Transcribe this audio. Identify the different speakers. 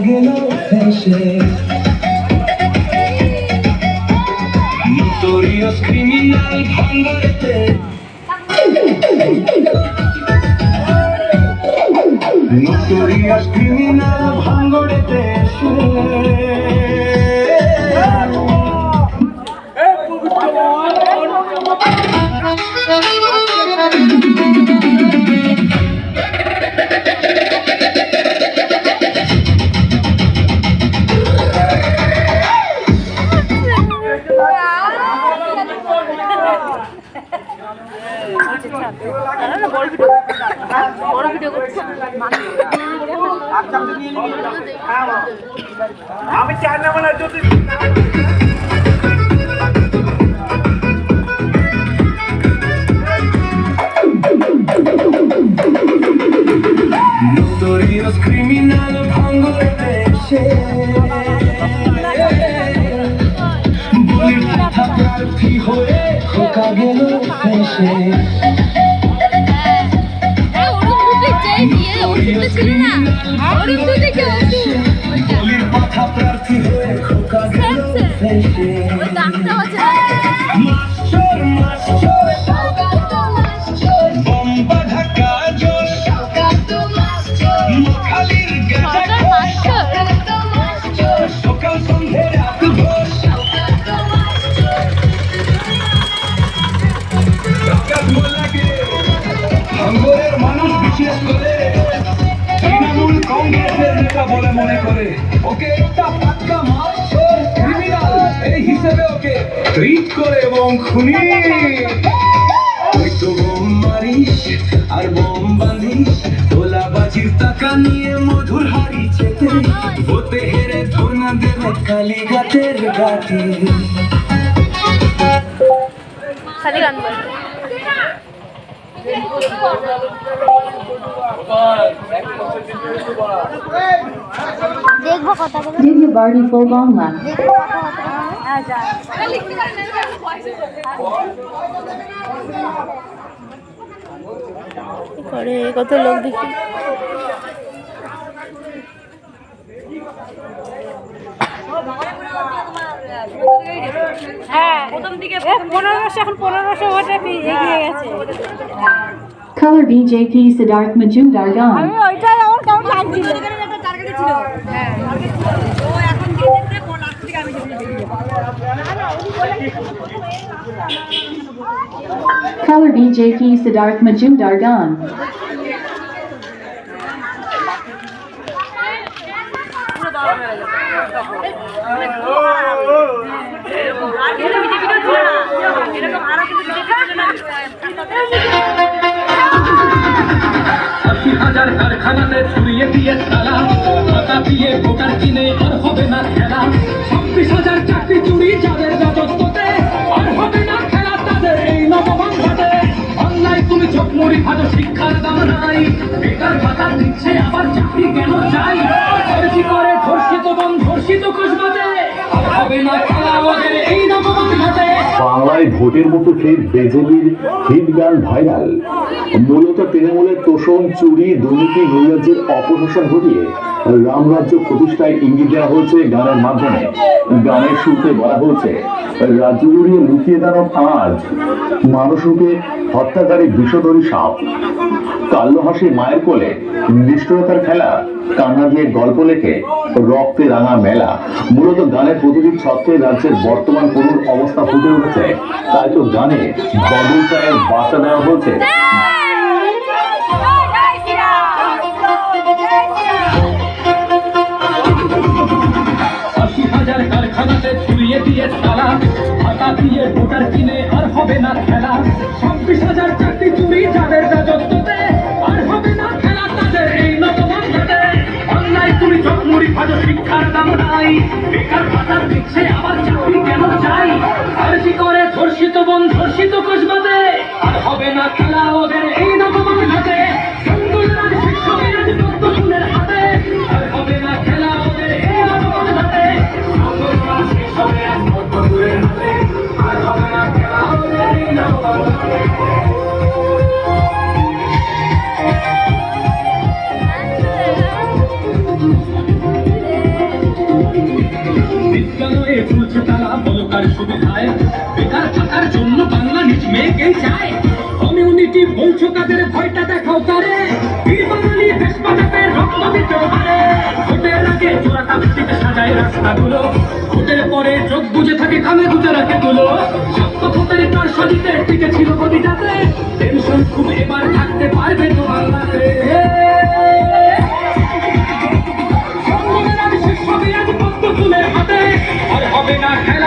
Speaker 1: গেল ভেসে notorious criminal ভাঙড়েতে notorious criminal ভাঙড়েতে
Speaker 2: আমি চার নাম্বার যদি
Speaker 1: নোটোরিয়াস ক্রিমিনাল ভাঙড়েতে এসে বলির কথা প্রার্থী হয়ে খোকা গেল ভেসে বলির কথা প্রার্থী হয়ে খোকা গেল ভেসে মাস্টার মাস্টার বোম্বা ঢাকা জোর মখালির গাজা সকাল সন্ধে রাত ভোর ভাঙড়ের মানুষ বিশেষ করে তৃণমূল কংগ্রেসের নেতা বলে মনে করে ওকে একটা পাক্কা মাস্টার ক্রিমিনাল এই হিসেবে ওকে ট্রিট করে এবং খুনি ওই তো বোম মারিস আর বোম বাঁধিস তোলাবাজির টাকা নিয়ে মধুর হাড়ি চেতে ভোতে হেরে ধর্ণা দেবে কালীঘাটের ঘাটে
Speaker 3: খালি গান বল দেখবো কথা বলে
Speaker 4: Did you barley full bangla?
Speaker 3: করে কত লোক দেখি হ্যাঁ প্রথম দিকে 1500 এখন 1500 ওটা এগিয়ে গেছে
Speaker 4: Color BJP Siddharth Majumdar Gan.
Speaker 3: আমি ওইটাই আমার কেমন লাগছিল একটা টার্গেট ছিল হ্যাঁ ও এখন দিন দিন পর লাস্ট থেকে আমি
Speaker 4: Color BJP Siddharth Majumdar Gan.
Speaker 1: হাজার কারখানাতে ছড়িয়ে দিয়ে তালা টাকা দিয়ে ভোটার কিনে আর হবে না খেলা 26,000 চাকরি চুরি যাদের রাজত্বতে আর হবে না খেলা তাদের এই নববাংলাতে অনলাইন তুমি চোখ মুড়ি ভালো শিক্ষার দাম নাই বেকার ভাতা দিচ্ছে আবার চাকরি কেন চাই খরচি করে ধর্ষিত বন ধর্ষিত কসবাতে আর হবে না খেলা ওদের এই নববাংলাতে
Speaker 5: বাংলায় ভোটের মতো ফের বিজেপির হিট গান ভাইরাল মূলত তৃণমূলের তোষণ চুরি দুর্নীতি নৈরাজ্যের অপশাসন ঘটিয়ে রামরাজ্য প্রতিষ্ঠায় ইঙ্গিত দেওয়া হয়েছে গানের মাধ্যমে গানের শুরুতে বলা হয়েছে রাজ্য জুড়িয়ে লুকিয়ে দাঁড়ান আজ মানুষকে হত্যাকারী বিষধরী সাপ কাল্লো হাসি মায়ের কোলে নিষ্ঠুরতার খেলা কান্না দিয়ে গল্প লেখে রক্তে রাঙা মেলা মূলত গানের প্রতিটি ছত্রে রাজ্যের বর্তমান করুণ অবস্থা ফুটে উঠেছে তাই তো গানে বদল চায়ের বার্তা দেওয়া হয়েছে কারখানাতে ছড়িয়ে দিয়ে তালা টাকা দিয়ে ভোটার কিনে আর হবে না খেলা 26,000 চাকরি চুরি যাদের রাজত্বতে আর হবে না খেলা তাদের এই নববাংলাতে অনলাইন তুমি চোখ মুড়ি ভালো শিক্ষার দাম নাই বেকার ভাতা দিচ্ছে আবার চাকরি কেন চাই আরজি করে ধর্ষিত বন ধর্ষিত কসবাতে আর হবে না খেলা ওদের এই নববাংলাতে সন্তুলন শিক্ষক রাজপত্র ফুলের হাতে আর হবে না খেলা ওদের এই নববাংলাতে
Speaker 1: শিক্ষার সুবিধায় বেকার থাকার জন্য বাংলা নিজ মেয়েকেই চায় কমিউনিটি বলছো কাদের ভয়টা দেখাও তারে এই বাঙালি দেশ বাঁচাতে রক্ত দিতে পারে ভোটের আগে চোরা তাপ্তিতে সাজায় রাস্তাগুলো ভোটের পরে চোখ বুঝে থাকে কানে গুজে রাখে তুলো সত্য ভোটের তার সদিতে টিকে ছিল কবিতাতে টেনশন খুব এবার থাকতে পারবে তো বাংলাতে সম্মানের আমি শেষ হবে আজ পদ্ম ফুলের হাতে আর হবে না খেলা